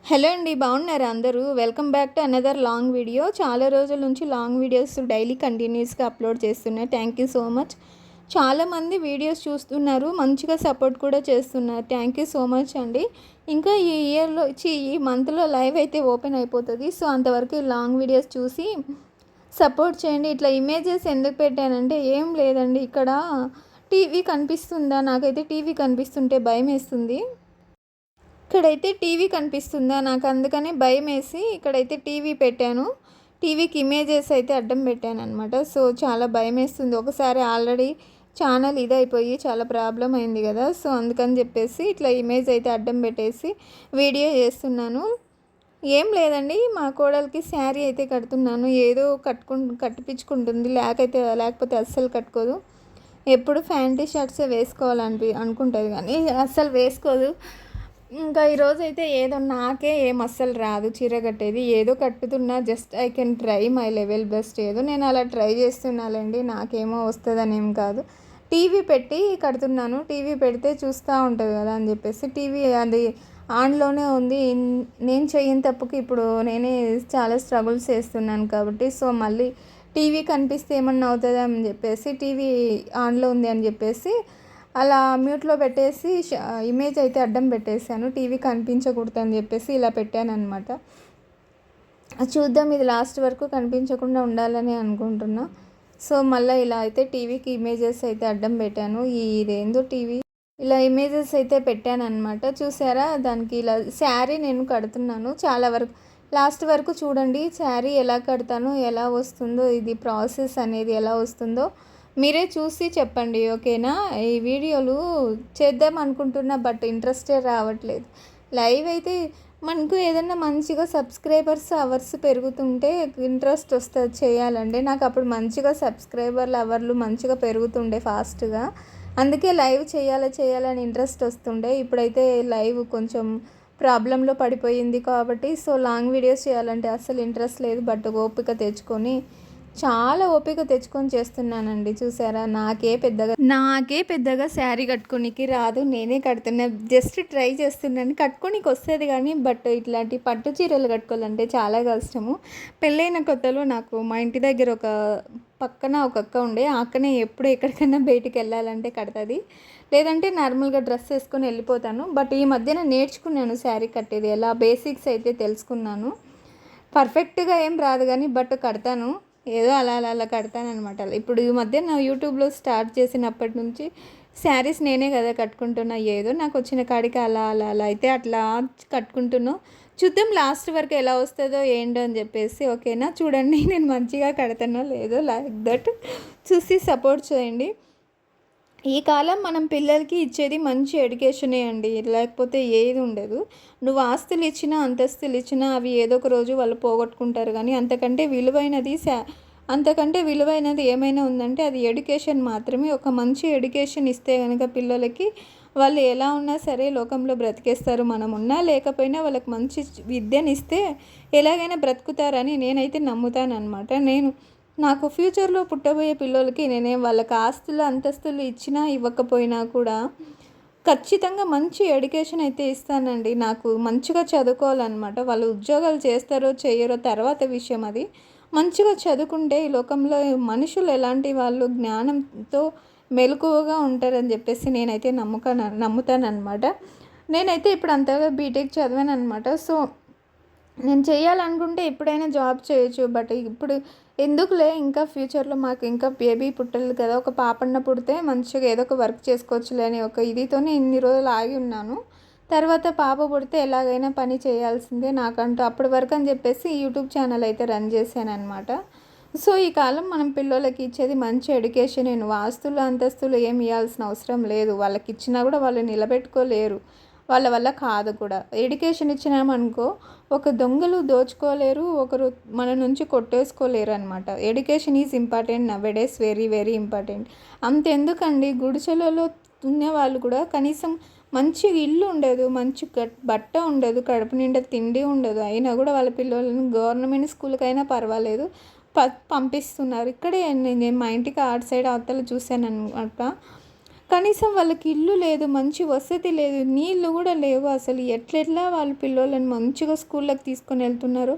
Hello అండి, బాగున్నారా అందరూ? Welcome back to another long video. చాలా రోజుల నుంచి లాంగ్ వీడియోస్ డైలీ కంటిన్యూస్గా అప్లోడ్ చేస్తున్నారు. Thank you so much. చాలామంది వీడియోస్ చూస్తున్నారు, మంచిగా సపోర్ట్ కూడా చేస్తున్నారు. థ్యాంక్ యూ సో మచ్ అండి. ఇంకా ఈ ఇయర్లో ఈ మంత్లో లైవ్ అయితే ఓపెన్ అయిపోతుంది. సో అంతవరకు లాంగ్ వీడియోస్ చూసి సపోర్ట్ చేయండి. ఇట్లా ఇమేజెస్ ఎందుకు పెట్టానంటే ఏం లేదండి, ఇక్కడ టీవీ కనిపిస్తుందా? నాకైతే టీవీ కనిపిస్తుంటే భయం వేస్తుంది. ఇక్కడైతే టీవీ కనిపిస్తుందా నాకు, అందుకనే భయం వేసి ఇక్కడైతే టీవీ పెట్టాను. టీవీకి ఇమేజెస్ అయితే అడ్డం పెట్టాను అనమాట. సో చాలా భయం వేస్తుంది. ఒకసారి ఆల్రెడీ ఛానల్ ఇదైపోయి చాలా ప్రాబ్లం అయింది కదా. సో అందుకని చెప్పేసి ఇట్లా ఇమేజ్ అయితే అడ్డం పెట్టేసి వీడియో చేస్తున్నాను. ఏం లేదండి, మా కోడలికి శారీ అయితే కడుతున్నాను. ఏదో కట్టిపించుకుంటుంది, లేకపోతే అస్సలు కట్టుకోదు. ఎప్పుడు ఫ్యాంటీ షర్ట్సే అనుకుంటుంది కానీ అస్సలు వేసుకోదు. ఇంకా ఈరోజు అయితే ఏదో నాకే ఏం అస్సలు రాదు చీర కట్టేది. ఏదో కట్టుతున్నా, just I can try my level best. ఏదో నేను అలా ట్రై చేస్తున్నానండి, నాకేమో వస్తుందని ఏం కాదు. టీవీ పెట్టి కడుతున్నాను. టీవీ పెడితే చూస్తూ ఉంటుంది కదా అని చెప్పేసి టీవీ అది ఆన్లోనే ఉంది. నేను చేయని తప్పుకి ఇప్పుడు నేనే చాలా స్ట్రగుల్స్ చేస్తున్నాను కాబట్టి, సో మళ్ళీ టీవీ కనిపిస్తే ఏమన్నా అవుతుందా అని చెప్పేసి టీవీ ఆన్లో ఉంది అని చెప్పేసి అలా మ్యూట్లో పెట్టేసి ఇమేజ్ అయితే అడ్డం పెట్టేశాను. టీవీ కనిపించకూడదు అని చెప్పేసి ఇలా పెట్టాను అనమాట. చూద్దాం, ఇది లాస్ట్ వరకు కనిపించకుండా ఉండాలని అనుకుంటున్నా. సో మళ్ళీ ఇలా అయితే టీవీకి ఇమేజెస్ అయితే అడ్డం పెట్టాను. ఇదేందో టీవీ ఇలా ఇమేజెస్ అయితే పెట్టాను అనమాట. చూసారా, దానికి ఇలా శారీ నేను కడుతున్నాను. చాలా వరకు లాస్ట్ వరకు చూడండి, శారీ ఎలా కడతానో, ఎలా వస్తుందో, ఇది ప్రాసెస్ అనేది ఎలా వస్తుందో మీరే చూసి చెప్పండి, ఓకేనా? ఈ వీడియోలు చేద్దాం అనుకుంటున్నా, బట్ ఇంట్రెస్టే రావట్లేదు. లైవ్ అయితే మనకు ఏదన్నా మంచిగా సబ్స్క్రైబర్స్ అవర్స్ పెరుగుతుంటే ఇంట్రెస్ట్ వస్తుంది చేయాలంటే. నాకు అప్పుడు మంచిగా సబ్స్క్రైబర్లు అవర్లు మంచిగా పెరుగుతుండే ఫాస్ట్గా. అందుకే లైవ్ చేయాలని ఇంట్రెస్ట్ వస్తుండే. ఇప్పుడైతే లైవ్ కొంచెం ప్రాబ్లంలో పడిపోయింది కాబట్టి, సో లాంగ్ వీడియోస్ చేయాలంటే అస్సలు ఇంట్రెస్ట్ లేదు. బట్ చాలా ఓపిక తెచ్చుకొని చేస్తున్నానండి. చూసారా, నాకే పెద్దగా శారీ కట్టుకోనికి రాదు. నేనే కడుతున్నా, జస్ట్ ట్రై చేస్తున్నాను. కట్టుకోనికి వస్తుంది కానీ, బట్ ఇట్లాంటి పట్టు చీరలు కట్టుకోవాలంటే చాలా కష్టము. పెళ్ళైన కొత్తలో నాకు మా ఇంటి దగ్గర పక్కన ఒక అక్క ఉండే. ఆ అక్కనే ఎప్పుడు ఎక్కడికైనా బయటికి వెళ్ళాలంటే కడుతుంది, లేదంటే నార్మల్గా డ్రెస్ వేసుకొని వెళ్ళిపోతాను. బట్ ఈ మధ్యన నేర్చుకున్నాను శారీ కట్టేది ఎలా, బేసిక్స్ అయితే తెలుసుకున్నాను. పర్ఫెక్ట్గా ఏం రాదు కానీ, బట్ కడతాను. ఏదో అలా కడతానమాట. ఇప్పుడు ఈ మధ్య నా యూట్యూబ్లో స్టార్ట్ చేసినప్పటి నుంచి శారీస్ నేనే కదా కట్టుకుంటున్నా. ఏదో నాకు వచ్చిన కాడికి అలా అయితే అట్లా కట్టుకుంటున్నాను. చూద్దాం లాస్ట్ వరకు ఎలా వస్తుందో ఏంటో అని చెప్పేసి, ఓకేనా? చూడండి, నేను మంచిగా కడతానో లేదో, లైక్ దట్ చూసి సపోర్ట్ చేయండి. ఈ కాలం మనం పిల్లలకి ఇచ్చేది మంచి ఎడ్యుకేషనే అండి, లేకపోతే ఏది ఉండదు. నువ్వు ఆస్తులు ఇచ్చినా, అంతస్తులు ఇచ్చినా అవి ఏదో ఒక రోజు వాళ్ళు పోగొట్టుకుంటారు. కానీ అంతకంటే విలువైనది ఏమైనా ఉందంటే అది ఎడ్యుకేషన్ మాత్రమే. ఒక మంచి ఎడ్యుకేషన్ ఇస్తే కనుక పిల్లలకి, వాళ్ళు ఎలా ఉన్నా సరే లోకంలో బ్రతికేస్తారు. మనం ఉన్నా లేకపోయినా వాళ్ళకి మంచి విద్యను ఇస్తే ఎలాగైనా బ్రతుకుతారని నేనైతే నమ్ముతానమాట. నాకు ఫ్యూచర్లో పుట్టబోయే పిల్లలకి నేనేం వాళ్ళకి ఆస్తులు అంతస్తులు ఇచ్చినా ఇవ్వకపోయినా కూడా ఖచ్చితంగా మంచి ఎడ్యుకేషన్ అయితే ఇస్తానండి. నాకు మంచిగా చదువుకోవాలన్నమాట. వాళ్ళు ఉద్యోగాలు చేస్తారో చేయరో తర్వాత విషయం. అది మంచిగా చదువుకుంటే ఈ లోకంలో మనుషులు ఎలాంటి వాళ్ళు జ్ఞానంతో మెలకువగా ఉంటారని చెప్పేసి నేనైతే నమ్ముతానన్నమాట. నేనైతే ఇప్పుడు అంతగా బీటెక్ చదివాను అనమాట. సో నేను చేయాలనుకుంటే ఎప్పుడైనా జాబ్ చేయొచ్చు. బట్ ఇప్పుడు ఎందుకులే, ఇంకా ఫ్యూచర్లో మాకు ఇంకా బేబీ పుట్టలేదు కదా, ఒక పాపన్న పుడితే మంచిగా ఏదో ఒక వర్క్ చేసుకోవచ్చులే అని ఒక ఇదితోనే ఇన్ని రోజులు ఆగి ఉన్నాను. తర్వాత పాప పుడితే ఎలాగైనా పని చేయాల్సిందే నాకంటూ, అప్పటి వరకు అని చెప్పేసి యూట్యూబ్ ఛానల్ అయితే రన్ చేశాను అనమాట. సో ఈ కాలం మనం పిల్లలకి ఇచ్చేది మంచి ఎడ్యుకేషన్. నేను ఆస్తులు అంతస్తులు ఏమి ఇవ్వాల్సిన అవసరం లేదు. వాళ్ళకి ఇచ్చినా కూడా వాళ్ళు నిలబెట్టుకోలేరు, వాళ్ళ వల్ల కాదు కూడా. ఎడ్యుకేషన్ ఇచ్చినామనుకో, ఒక దొంగలు దోచుకోలేరు, ఒకరు మన నుంచి కొట్టేసుకోలేరు అనమాట. Education is important nowadays, very very important. అంతెందుకండి, గుడిసెలలో ఉన్న వాళ్ళు కూడా కనీసం మంచి ఇల్లు ఉండదు, మంచి బట్ట ఉండదు, కడుపు నిండా తిండి ఉండదు, అయినా కూడా వాళ్ళ పిల్లలను గవర్నమెంట్ స్కూల్కైనా పర్వాలేదు పంపిస్తున్నారు. ఇక్కడే నేను మా ఇంటికి ఆర్ట్ సైడ్ అవతల చూశాను అనమాట. కనీసం వాళ్ళకి ఇల్లు లేదు, మంచి వసతి లేదు, నీళ్ళు కూడా లేవు. అసలు ఎట్లెట్లా వాళ్ళ పిల్లలను మంచిగా స్కూళ్ళకి తీసుకొని వెళ్తున్నారు.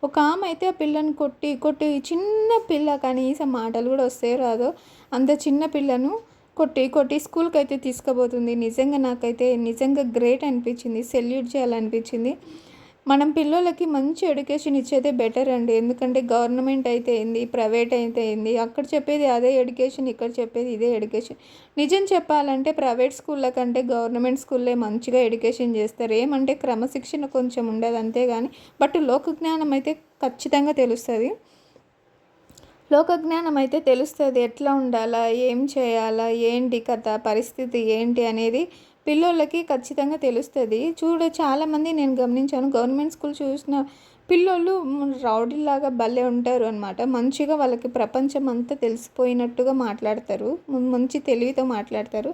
ఒక ఆమె అయితే ఆ పిల్లని కొట్టి కొట్టి, చిన్న పిల్ల కనీసం మాటలు కూడా వస్తే రాదో అంత చిన్న పిల్లను కొట్టి కొట్టి స్కూల్కి అయితే తీసుకుపోతుంది. నిజంగా నాకైతే నిజంగా గ్రేట్ అనిపించింది, సెల్యూట్ చేయాలనిపించింది. మనం పిల్లలకి మంచి ఎడ్యుకేషన్ ఇచ్చేదే బెటర్ అండి. ఎందుకంటే గవర్నమెంట్ అయితే ఏంది, ప్రైవేట్ అయితే ఏంది, అక్కడ చెప్పేది అదే ఎడ్యుకేషన్, ఇక్కడ చెప్పేది ఇదే ఎడ్యుకేషన్. నిజం చెప్పాలంటే ప్రైవేట్ స్కూళ్ళ కంటే గవర్నమెంట్ స్కూల్లే మంచిగా ఎడ్యుకేషన్ చేస్తారు. ఏమంటే క్రమశిక్షణ కొంచెం ఉండదు అంతేగాని, బట్ లోకజ్ఞానం అయితే ఖచ్చితంగా తెలుస్తుంది. లోకజ్ఞానం అయితే తెలుస్తుంది, ఎట్లా ఉండాలా, ఏం చేయాలా, ఏంటి కథ, పరిస్థితి ఏంటి అనేది పిల్లోళ్ళకి ఖచ్చితంగా తెలుస్తుంది. చాలామంది నేను గమనించాను, గవర్నమెంట్ స్కూల్ చూసిన పిల్లోళ్ళు రౌడీలాగా భలే ఉంటారు అనమాట. మంచిగా వాళ్ళకి ప్రపంచం అంతా తెలిసిపోయినట్టుగా మాట్లాడతారు, మంచి తెలివితో మాట్లాడతారు.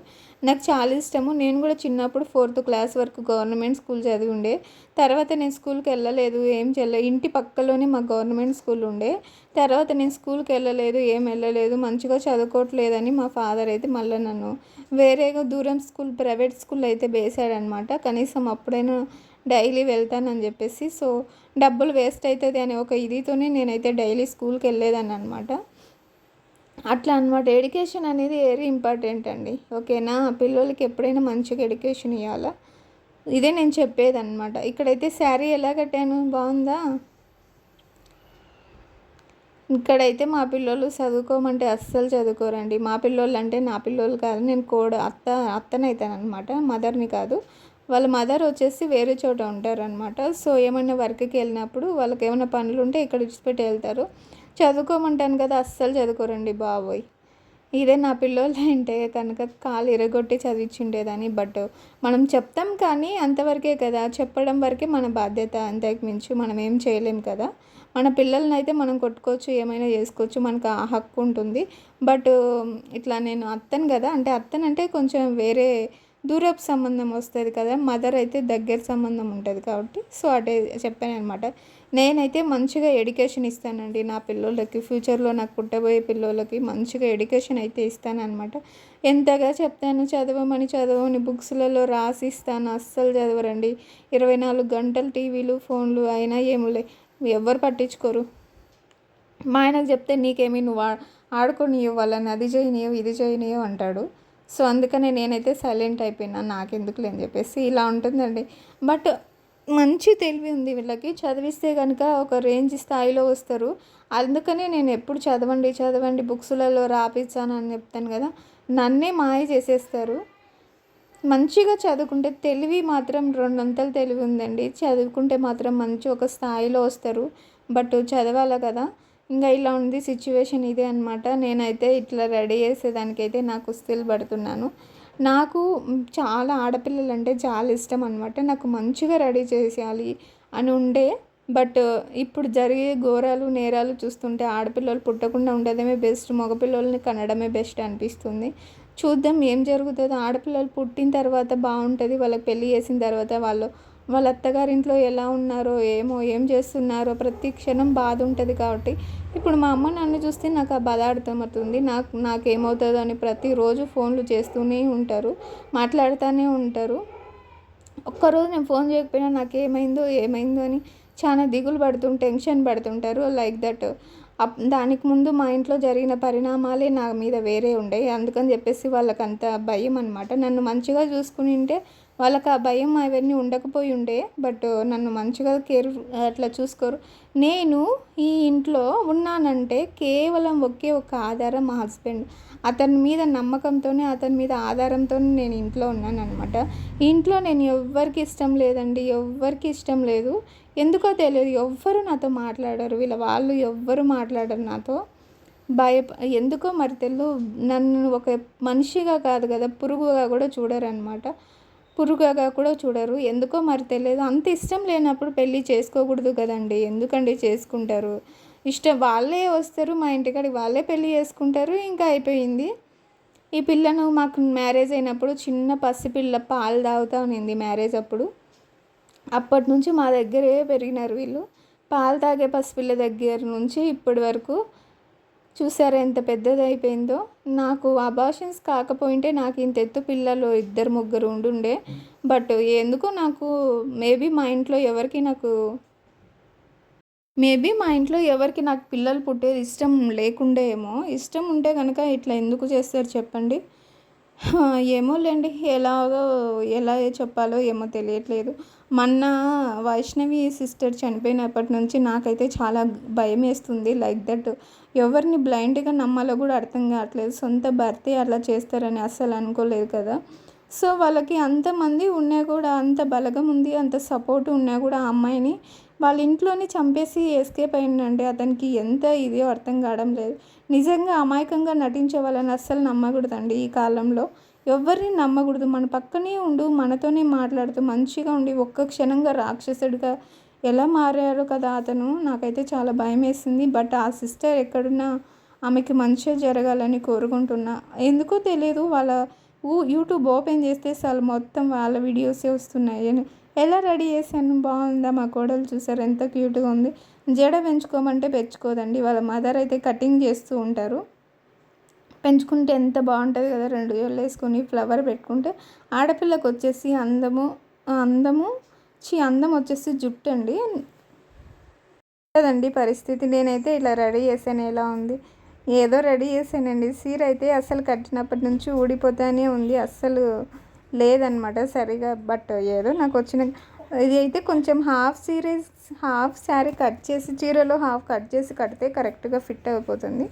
నాకు చాలా ఇష్టము. నేను కూడా చిన్నప్పుడు 4th క్లాస్ వరకు గవర్నమెంట్ స్కూల్ చదివి ఉండే. తర్వాత నేను స్కూల్కి వెళ్ళలేదు, ఏం చేయలేదు. ఇంటి పక్కలోనే మా గవర్నమెంట్ స్కూల్ ఉండే. తర్వాత నేను స్కూల్కి వెళ్ళలేదు, ఏం వెళ్ళలేదు, మంచిగా చదువుకోవట్లేదని మా ఫాదర్ అయితే మళ్ళీ నన్ను వేరేగా దూరం స్కూల్, ప్రైవేట్ స్కూల్ అయితే వేసాడనమాట. కనీసం అప్పుడైనా డైలీ వెళ్తానని చెప్పేసి. సో డబ్బులు వేస్ట్ అవుతుంది అనే ఒక ఇదితోనే నేనైతే డైలీ స్కూల్కి వెళ్ళేదాన్ని అనమాట. అట్లా అనమాట. ఎడ్యుకేషన్ అనేది వెరీ ఇంపార్టెంట్ అండి. ఓకేనా, పిల్లలకి ఎప్పుడైనా మంచిగా ఎడ్యుకేషన్ ఇవ్వాలా, ఇదే నేను చెప్పేది అనమాట. ఇక్కడైతే శారీ ఎలా కట్టాను, బాగుందా? ఇక్కడైతే మా పిల్లలు చదువుకోమంటే అస్సలు చదువుకోరండి. మా పిల్లోళ్ళు అంటే నా పిల్లోళ్ళు కాదు, నేను అత్తనైతాను అనమాట, మదర్ని కాదు. వాళ్ళ మదర్ వచ్చేసి వేరే చోట ఉంటారనమాట. సో ఏమైనా వర్క్కి వెళ్ళినప్పుడు వాళ్ళకి ఏమైనా పనులు ఉంటే ఇక్కడ విడిచిపెట్టి వెళ్తారు. చదువుకోమంటాను కదా, అస్సలు చదువుకోరండి బాబోయ్. ఇదే నా పిల్లోళ్ళు అంటే కనుక కాలు ఇరగొట్టి చదివించుండేదని. బట్ మనం చెప్తాం కానీ అంతవరకే కదా, చెప్పడం వరకే మన బాధ్యత, అంతకు మించి మనం ఏం చేయలేం కదా. మన పిల్లల్ని అయితే మనం కొట్టుకోవచ్చు, ఏమైనా చేసుకోవచ్చు, మనకు ఆ హక్కు ఉంటుంది. బట్ ఇట్లా నేను అత్తను కదా, అంటే అత్తనంటే కొంచెం వేరే దూరపు సంబంధం వస్తుంది కదా, మదర్ అయితే దగ్గర సంబంధం ఉంటుంది కాబట్టి. సో అటే చెప్పాను అనమాట. నేనైతే మంచిగా ఎడ్యుకేషన్ ఇస్తానండి నా పిల్లలకి, ఫ్యూచర్లో నాకు పుట్టబోయే పిల్లలకి మంచిగా ఎడ్యుకేషన్ అయితే ఇస్తానన్నమాట. ఎంతగా చెప్తాను చదవని బుక్స్లలో రాసిస్తాను, అస్సలు చదవరండి. 24 గంటలు టీవీలు ఫోన్లు అయినా ఏములే, ఎవ్వరు పట్టించుకోరు. మా ఆయనకు చెప్తే నీకేమి, నువ్వు ఆడుకోనియో వాళ్ళని, అది చేయనియో ఇది చేయనియో అంటాడు. సో అందుకనే నేనైతే సైలెంట్ అయిపోయినా, నాకెందుకులే అని చెప్పేసి. ఇలా ఉంటుందండి. బట్ మంచి తెలివి ఉంది వీళ్ళకి, చదివిస్తే కనుక ఒక రేంజ్ స్థాయిలో వస్తారు. అందుకనే నేను ఎప్పుడు చదవండి బుక్స్లలో రాపిస్తాను అని చెప్తాను కదా, నన్నే మాయ చేసేస్తారు. మంచిగా చదువుకుంటే తెలివి మాత్రం 2 తెలివి ఉందండి. చదువుకుంటే మాత్రం మంచి ఒక స్థాయిలో వస్తారు. బట్ చదవాలి కదా. ఇంకా ఇలా ఉంది సిచ్యువేషన్, ఇదే అనమాట. నేనైతే ఇట్లా రెడీ చేసేదానికైతే నాకు కుస్తీలు పడుతున్నాను. నాకు చాలా ఆడపిల్లలు అంటే చాలా ఇష్టం అనమాట. నాకు మంచిగా రెడీ చేసేయాలి అని ఉండే. బట్ ఇప్పుడు జరిగే ఘోరాలు నేరాలు చూస్తుంటే ఆడపిల్లలు పుట్టకుండా ఉండడమే బెస్ట్, మగపిల్లల్ని కనడమే బెస్ట్ అనిపిస్తుంది. చూద్దాం ఏం జరుగుతుందో. ఆడపిల్లలు పుట్టిన తర్వాత బాగుంటుంది, వాళ్ళకి పెళ్ళి చేసిన తర్వాత వాళ్ళ అత్తగారింట్లో ఎలా ఉన్నారో ఏమో, ఏం చేస్తున్నారో ప్రతి క్షణం బాధ ఉంటుంది. కాబట్టి ఇప్పుడు మా అమ్మ నన్ను చూస్తే నాకు ఆ బాధ అర్థమవుతుంది. నాకేమవుతుందో అని ప్రతిరోజు ఫోన్లు చేస్తూనే ఉంటారు, మాట్లాడుతూనే ఉంటారు. ఒక్కరోజు నేను ఫోన్ చేయకపోయినా ఏమైందో అని చాలా దిగులు టెన్షన్ పడుతుంటారు. Like that. దానికి ముందు మా ఇంట్లో జరిగిన పరిణామాలే నా మీద వేరే ఉండే. అందుకని చెప్పేసి వాళ్ళకంత భయం అనమాట. నన్ను మంచిగా చూసుకుని ఉంటే వాళ్ళకి ఆ భయం అవన్నీ ఉండకపోయి ఉండే. బట్ నన్ను మంచిగా అట్లా చూసుకోరు. నేను ఈ ఇంట్లో ఉన్నానంటే కేవలం ఒకే ఒక ఆధారం మా హస్బెండ్. అతని మీద నమ్మకంతోనే, అతని మీద ఆధారంతోనే నేను ఇంట్లో ఉన్నాను అనమాట. ఇంట్లో నేను ఎవ్వరికి ఇష్టం లేదండి, ఎవ్వరికి ఇష్టం లేదు. ఎందుకో తెలియదు, ఎవ్వరు నాతో మాట్లాడరు, వాళ్ళు ఎవ్వరు మాట్లాడరు నాతో. ఎందుకో మరి తెలియదు, నన్ను ఒక మనిషిగా కాదు కదా, పురుగుగా కూడా చూడరు అనమాట. పురుగుగా కూడా చూడరు, ఎందుకో మరి తెలియదు. అంత ఇష్టం లేనప్పుడు పెళ్ళి చేసుకోకూడదు కదండి, ఎందుకండి చేసుకుంటారు. ఇష్టం వాళ్ళే వస్తారు మా ఇంటికాడికి, వాళ్ళే పెళ్ళి చేసుకుంటారు, ఇంకా అయిపోయింది. ఈ పిల్లను మాకు మ్యారేజ్ అయినప్పుడు చిన్న పసిపిల్ల పాలు తాగుతూ ఉన్నింది మ్యారేజ్ అప్పుడు. అప్పటి నుంచి మా దగ్గరే పెరిగినారు వీళ్ళు. పాలు తాగే పసిపిల్ల దగ్గర నుంచి ఇప్పటి వరకు చూసారా ఎంత పెద్దదయిపోయిందో. నాకు అబార్షన్స్ కాకపోయింటే నాకు ఇంత ఎత్తు పిల్లలు ఇద్దరు ముగ్గురు ఉండుండే. బట్ ఎందుకో నాకు మేబీ మా ఇంట్లో ఎవరికి నాకు పిల్లలు పుట్టేది ఇష్టం లేకుండే ఏమో. ఇష్టం ఉంటే కనుక ఇట్లా ఎందుకు చేస్తారు చెప్పండి. ఏమోలేండి, ఎలా చెప్పాలో ఏమో తెలియట్లేదు. మొన్న వైష్ణవి సిస్టర్ చనిపోయినప్పటి నుంచి నాకైతే చాలా భయం వేస్తుంది. లైక్ దట్ ఎవరిని బ్లైండ్గా నమ్మాలో కూడా అర్థం కావట్లేదు. సొంత భర్తే అట్లా చేస్తారని అస్సలు అనుకోలేదు కదా. సో వాళ్ళకి అంతమంది ఉన్నా కూడా, అంత బలగం ఉంది, అంత సపోర్ట్ ఉన్నా కూడా ఆ అమ్మాయిని వాళ్ళ ఇంట్లోనే చంపేసి ఎస్కేప్ అయిందంటే అతనికి ఎంత ఇదో అర్థం కావడం లేదు. నిజంగా అమాయకంగా నటించే వాళ్ళని అస్సలు నమ్మకూడదండి ఈ కాలంలో. ఎవరిని నమ్మకూడదు. మన పక్కనే ఉండు, మనతోనే మాట్లాడుతూ మంచిగా ఉండి ఒక్క క్షణంగా రాక్షసుడిగా ఎలా మారారో కదా అతను. నాకైతే చాలా భయం వేసింది. బట్ ఆ సిస్టర్ ఎక్కడున్నా ఆమెకి మంచిగా జరగాలని కోరుకుంటున్నా. ఎందుకో తెలియదు, వాళ్ళ యూట్యూబ్ ఓపెన్ చేస్తే అసలు మొత్తం వాళ్ళ వీడియోసే వస్తున్నాయి. ఎలా రెడీ చేశాను, బాగుందా? మా కోడలు చూసారు ఎంత క్యూట్గా ఉంది. జడ పెంచుకోమంటే పెంచుకోదండి. వాళ్ళ మదర్ అయితే కటింగ్ చేస్తూ ఉంటారు. పెంచుకుంటే ఎంత బాగుంటుంది కదా, 2 జడలు వేసుకొని ఫ్లవర్ పెట్టుకుంటే. ఆడపిల్లకు వచ్చేసి అందం వచ్చేసి జుట్టు అండి. అదండి పరిస్థితి. నేనైతే ఇలా రెడీ చేశాను. ఎలా ఉంది? ఏదో రెడీ చేశానండి. సీర అయితే అస్సలు కట్టినప్పటి నుంచి ఊడిపోతానే ఉంది, అస్సలు లేదనమాట సరిగా. బట్ ఏదో నాకు వచ్చిన ఇది అయితే కొంచెం హాఫ్ శారీ కట్ చేసి, చీరలో హాఫ్ కట్ చేసి కడితే కరెక్ట్గా ఫిట్ అయిపోతుంది.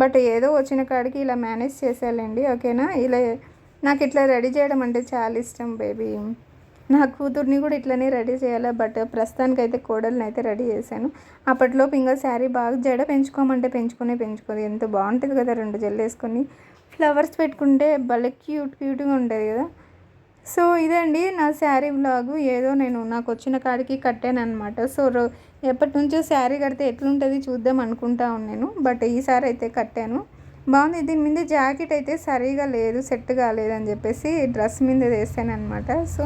బట్ ఏదో వచ్చిన కాడికి ఇలా మేనేజ్ చేసేయాలండి. ఓకేనా? నాకు ఇట్లా రెడీ చేయడం అంటే చాలా ఇష్టం బేబీ. నా కూతుర్ని కూడా ఇట్లనే రెడీ చేయాలి. బట్ ప్రస్తుతానికైతే కోడల్ని అయితే రెడీ చేశాను. అప్పట్లోపు ఇంకా శారీ బాగా జడ పెంచుకోమంటే పెంచుకోదు. ఎంత బాగుంటుంది కదా 2 జడలు వేసుకొని ఫ్లవర్స్ పెట్టుకుంటే భలే క్యూట్గా ఉంటుంది కదా. సో ఇదండి నా శారీ వ్లాగు. ఏదో నేను నాకు వచ్చిన కాడికి కట్టాను అనమాట. సో ఎప్పటి నుంచో శారీ కడితే ఎట్లుంటుంది చూద్దాం అనుకుంటా ఉన్నాను. బట్ ఈసారి అయితే కట్టాను, బాగుంది. దీని మీద జాకెట్ అయితే సరిగా లేదు, సెట్ కాలేదని చెప్పేసి డ్రెస్ మీద వేసాను అనమాట. సో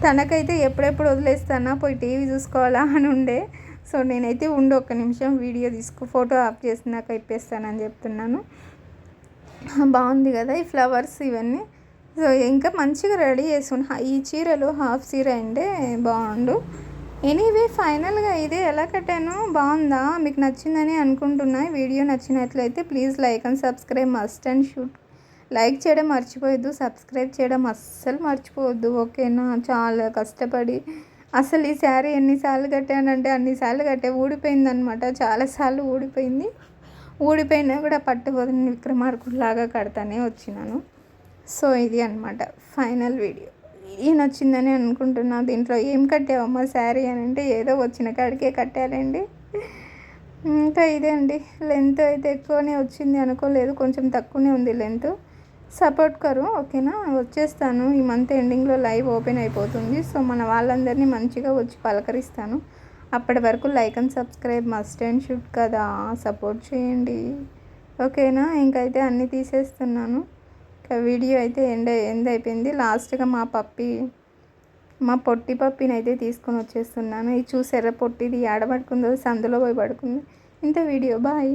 తనకైతే ఎప్పుడెప్పుడు వదిలేస్తానా, పోయి టీవీ చూసుకోవాలా అని ఉండే. సో నేనైతే ఒక్క నిమిషం వీడియో ఫోటో ఆఫ్ చేసినాక ఇప్పేస్తానని చెప్తున్నాను. బాగుంది కదా ఈ ఫ్లవర్స్ ఇవన్నీ. సో ఇంకా మంచిగా రెడీ చేసుకుని ఈ చీరలో హాఫ్ చీర అంటే బాగుండు. ఎనీవే ఫైనల్గా ఇదే ఎలా కట్టాను, బాగుందా, మీకు నచ్చిందని అనుకుంటున్నా. వీడియో నచ్చినట్లయితే please like and subscribe must and should. Like చేయడం మర్చిపోవద్దు, సబ్స్క్రైబ్ చేయడం అస్సలు మర్చిపోవద్దు. ఓకేనా? చాలా కష్టపడి అసలు ఈ శారీ ఎన్నిసార్లు కట్టానంటే అన్నిసార్లు ఊడిపోయిందనమాట. చాలాసార్లు ఊడిపోయినా కూడా పట్టుబోదని విక్రమార్కుడిలాగా కడతానే వచ్చినాను. సో ఇది అనమాట ఫైనల్ వీడియో. నచ్చిందని అనుకుంటున్నా. దీంట్లో ఏం కట్టావమ్మా శారీ అని అంటే ఏదో వచ్చిన కాడికే కట్టాలండి. ఇంకా ఇదే అండి. లెంత్ అయితే ఎక్కువనే వచ్చింది అనుకోలేదు, కొంచెం తక్కువనే ఉంది లెంత్. సపోర్ట్ కరు. ఓకేనా? వచ్చేస్తాను. ఈ మంత్ ఎండింగ్లో లైవ్ ఓపెన్ అయిపోతుంది. సో మన వాళ్ళందరినీ మంచిగా వచ్చి పలకరిస్తాను. అప్పటి వరకు like and subscribe must and should కదా, సపోర్ట్ చేయండి. ఓకేనా? ఇంకైతే అన్నీ తీసేస్తున్నాను. వీడియో అయితే ఎండ్ అయిపోయింది. లాస్ట్గా మా పొట్టి పప్పిని అయితే తీసుకొని వచ్చేస్తున్నాను. ఇది చూసారా, పొట్టిది ఆడబడుకుందో సందులో పోయి పడుకుంది. ఇంత వీడియో. బాయ్.